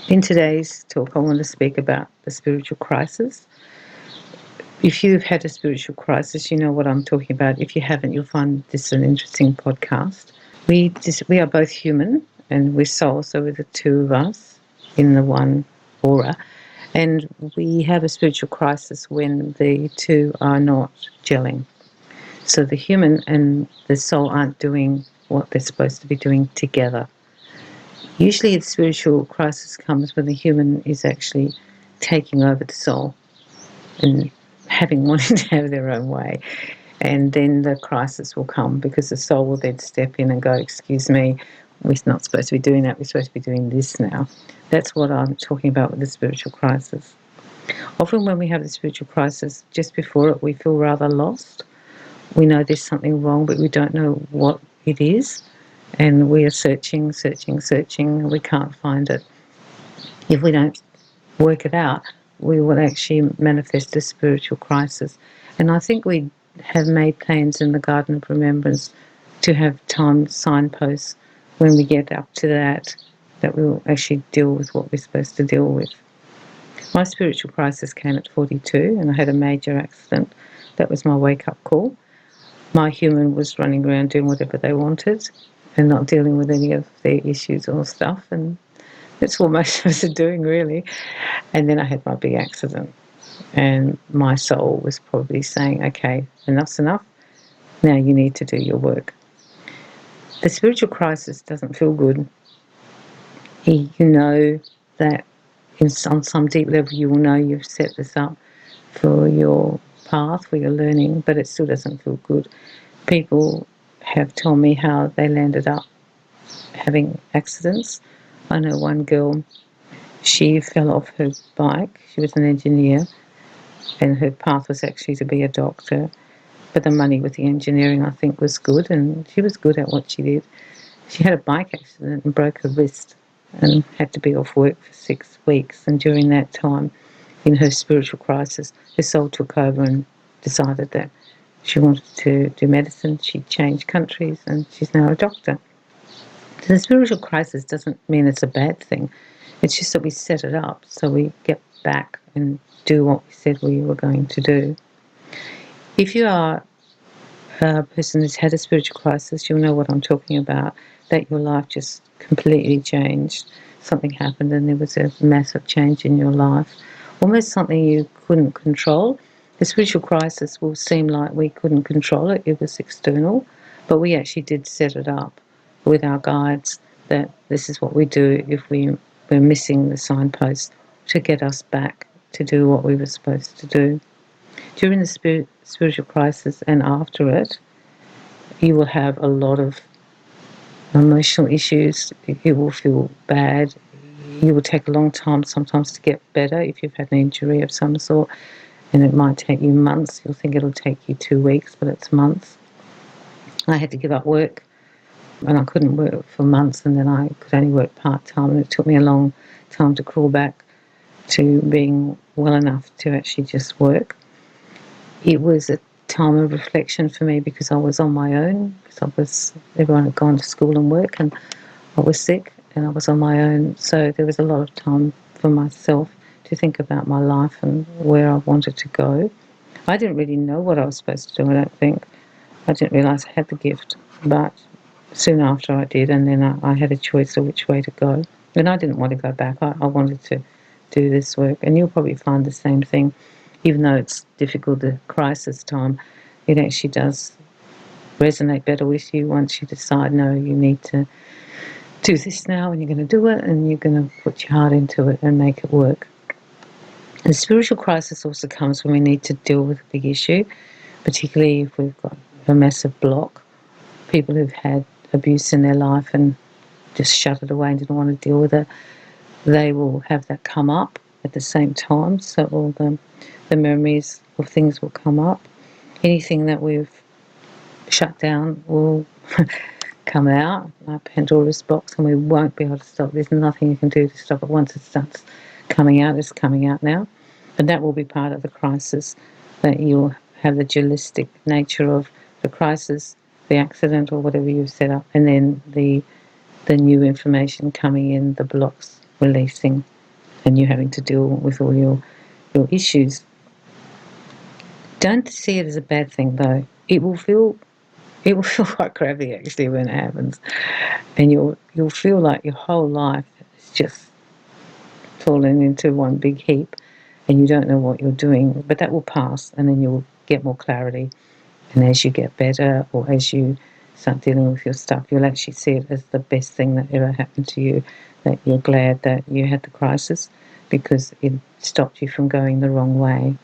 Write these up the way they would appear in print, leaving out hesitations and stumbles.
In today's talk, I want to speak about the spiritual crisis. If you've had a spiritual crisis, you know what I'm talking about. If you haven't, you'll find this an interesting podcast. We are both human and we're soul, so we're the two of us in the one aura. And we have a spiritual crisis when the two are not gelling. So the human and the soul aren't doing what they're supposed to be doing together. Usually the spiritual crisis comes when the human is actually taking over the soul and wanting to have their own way. And then the crisis will come because the soul will then step in and go, excuse me, we're not supposed to be doing that, we're supposed to be doing this now. That's what I'm talking about with the spiritual crisis. Often when we have the spiritual crisis, just before it, we feel rather lost. We know there's something wrong, but we don't know what it is. And we are searching, and we can't find it. If we don't work it out, we will actually manifest a spiritual crisis. And I think we have made plans in the Garden of Remembrance to have time signposts when we get up to that we'll actually deal with what we're supposed to deal with. My spiritual crisis came at 42 and I had a major accident. That was my wake-up call. My human was running around doing whatever they wanted and not dealing with any of their issues or stuff, and that's what most of us are doing, really. And then I had my big accident, and my soul was probably saying, okay, enough's enough, now you need to do your work. The spiritual crisis doesn't feel good. You know that on some deep level you will know you've set this up for your path, for your learning, but it still doesn't feel good. People have told me how they landed up having accidents. I know one girl, she fell off her bike. She was an engineer and her path was actually to be a doctor, but the money with the engineering, I think, was good, and she was good at what she did. She had a bike accident and broke her wrist and had to be off work for 6 weeks, and during that time, in her spiritual crisis, her soul took over and decided that she wanted to do medicine. She changed countries and she's now a doctor. The spiritual crisis doesn't mean it's a bad thing. It's just that we set it up so we get back and do what we said we were going to do. If you are a person who's had a spiritual crisis, you'll know what I'm talking about, that your life just completely changed. Something happened and there was a massive change in your life, almost something you couldn't control. The spiritual crisis will seem like we couldn't control it. It was external, but we actually did set it up with our guides that this is what we do if we're missing the signpost to get us back to do what we were supposed to do. During the spiritual crisis and after it, you will have a lot of emotional issues. You will feel bad. You will take a long time sometimes to get better if you've had an injury of some sort, and it might take you months. You'll think it'll take you 2 weeks, but it's months. I had to give up work, and I couldn't work for months, and then I could only work part-time, and it took me a long time to crawl back to being well enough to actually just work. It was a time of reflection for me because I was on my own, because everyone had gone to school and work, and I was sick and I was on my own. So there was a lot of time for myself to think about my life and where I wanted to go. I didn't really know what I was supposed to do, I don't think. I didn't realise I had the gift, but soon after I did, and then I had a choice of which way to go. And I didn't want to go back. I wanted to do this work. And you'll probably find the same thing. Even though it's difficult, the crisis time, it actually does resonate better with you once you decide, no, you need to do this now, and you're going to do it, and you're going to put your heart into it and make it work. The spiritual crisis also comes when we need to deal with a big issue, particularly if we've got a massive block. People who've had abuse in their life and just shut it away and didn't want to deal with it, they will have that come up at the same time. So all the memories of things will come up. Anything that we've shut down will come out, like Pandora's box, and we won't be able to stop. There's nothing you can do to stop it. Once it starts coming out, it's coming out now. And that will be part of the crisis, that you'll have the dualistic nature of the crisis, the accident or whatever you've set up, and then the new information coming in, the blocks releasing. and you're having to deal with all your issues. Don't see it as a bad thing, though. It will feel quite crappy actually when it happens, and you'll feel like your whole life is just fallen into one big heap, and you don't know what you're doing. But that will pass, and then you'll get more clarity. And as you get better, or as you start dealing with your stuff, you'll actually see it as the best thing that ever happened to you. That you're glad that you had the crisis, because it stopped you from going the wrong way.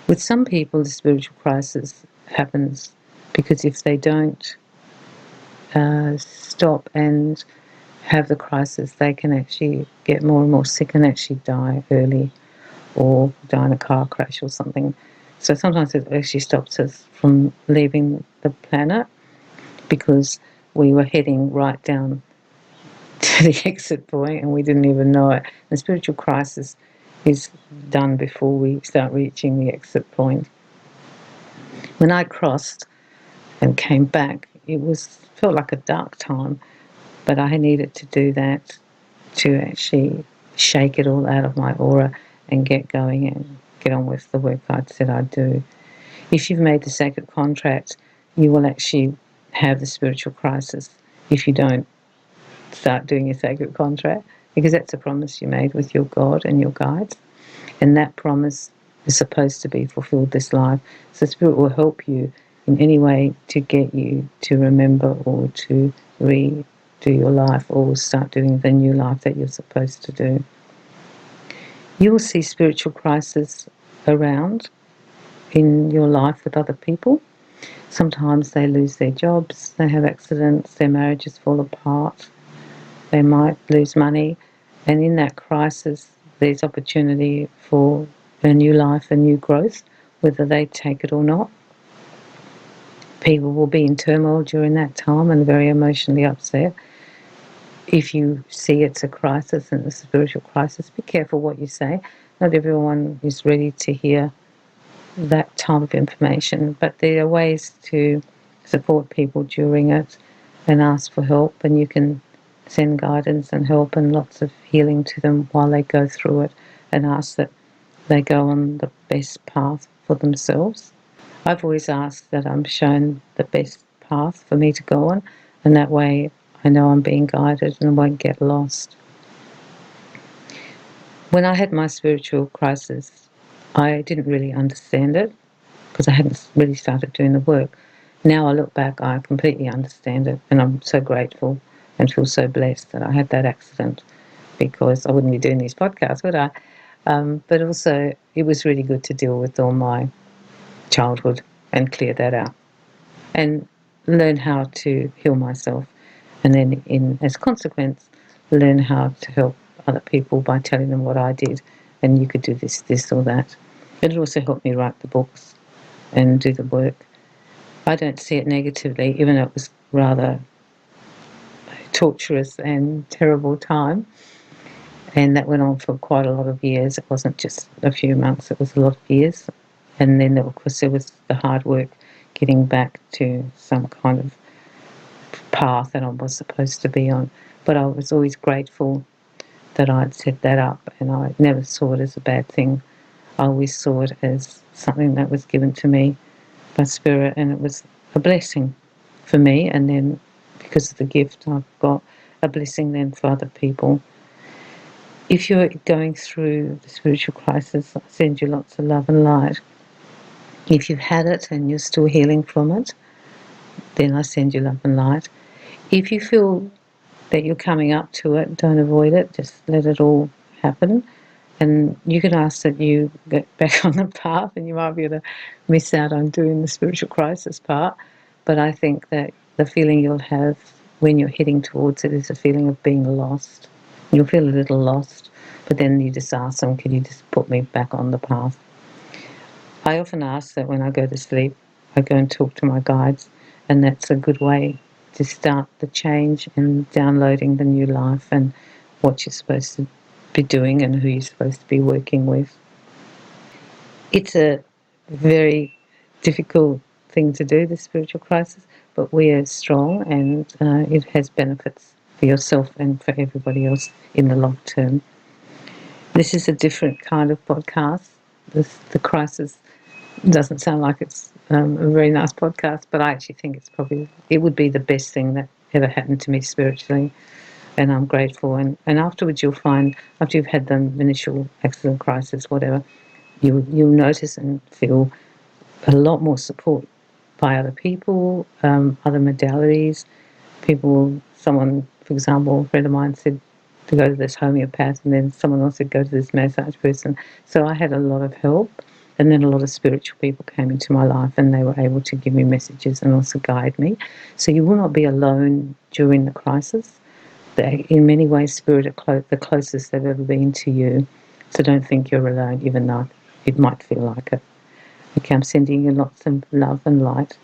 With some people, the spiritual crisis happens because if they don't stop and have the crisis, they can actually get more and more sick and actually die early, or die in a car crash or something. So sometimes it actually stops us from leaving the planet because we were heading right down to the exit point and we didn't even know it. The spiritual crisis is done before we start reaching the exit point. When I crossed and came back, it felt like a dark time, but I needed to do that to actually shake it all out of my aura and get going and get on with the work I'd said I'd do. If you've made the sacred contract, you will actually have the spiritual crisis if you don't start doing your sacred contract, because that's a promise you made with your God and your guides, and that promise is supposed to be fulfilled this life. So Spirit will help you in any way to get you to remember or to redo your life or start doing the new life that you're supposed to do. You will see spiritual crisis around in your life with other people. Sometimes they lose their jobs, they have accidents, their marriages fall apart, they might lose money, and in that crisis there's opportunity for a new life, a new growth, whether they take it or not. People will be in turmoil during that time and very emotionally upset. If you see it's a crisis and a spiritual crisis, be careful what you say. Not everyone is ready to hear that type of information, but there are ways to support people during it and ask for help, and you can send guidance and help and lots of healing to them while they go through it, and ask that they go on the best path for themselves. I've always asked that I'm shown the best path for me to go on, and that way I know I'm being guided and I won't get lost. When I had my spiritual crisis, I didn't really understand it because I hadn't really started doing the work. Now I look back, I completely understand it, and I'm so grateful and feel so blessed that I had that accident, because I wouldn't be doing these podcasts, would I? But also, it was really good to deal with all my childhood and clear that out and learn how to heal myself, and then as a consequence, learn how to help other people by telling them what I did, and you could do this, this or that. It also helped me write the books and do the work. I don't see it negatively, even though it was rather a torturous and terrible time, and that went on for quite a lot of years. It wasn't just a few months, it was a lot of years. And then, of course, there was the hard work getting back to some kind of path that I was supposed to be on. But I was always grateful that I'd set that up, and I never saw it as a bad thing. I always saw it as something that was given to me by Spirit, and it was a blessing for me, and then because of the gift I've got, a blessing then for other people. If you're going through the spiritual crisis, I send you lots of love and light. If you've had it and you're still healing from it, then I send you love and light. If you feel that you're coming up to it, don't avoid it, just let it all happen. And you can ask that you get back on the path, and you might be able to miss out on doing the spiritual crisis part. But I think that the feeling you'll have when you're heading towards it is a feeling of being lost. You'll feel a little lost, but then you just ask them, can you just put me back on the path? I often ask that when I go to sleep, I go and talk to my guides, and that's a good way to start the change and downloading the new life and what you're supposed to be doing and who you're supposed to be working with. It's a very difficult thing to do, the spiritual crisis, but we are strong, and it has benefits for yourself and for everybody else in the long term. This is a different kind of podcast. The crisis doesn't sound like it's a very nice podcast, but I actually think it would be the best thing that ever happened to me spiritually, and I'm grateful. And afterwards, you'll find, after you've had the initial accident, crisis, whatever, you'll notice and feel a lot more support by other people, other modalities. Someone, for example, a friend of mine said to go to this homeopath, and then someone else said go to this massage person. So I had a lot of help, and then a lot of spiritual people came into my life, and they were able to give me messages and also guide me. So you will not be alone during the crisis. In many ways, spirit are the closest they've ever been to you. So don't think you're alone, even though it might feel like it. Okay, I'm sending you lots of love and light.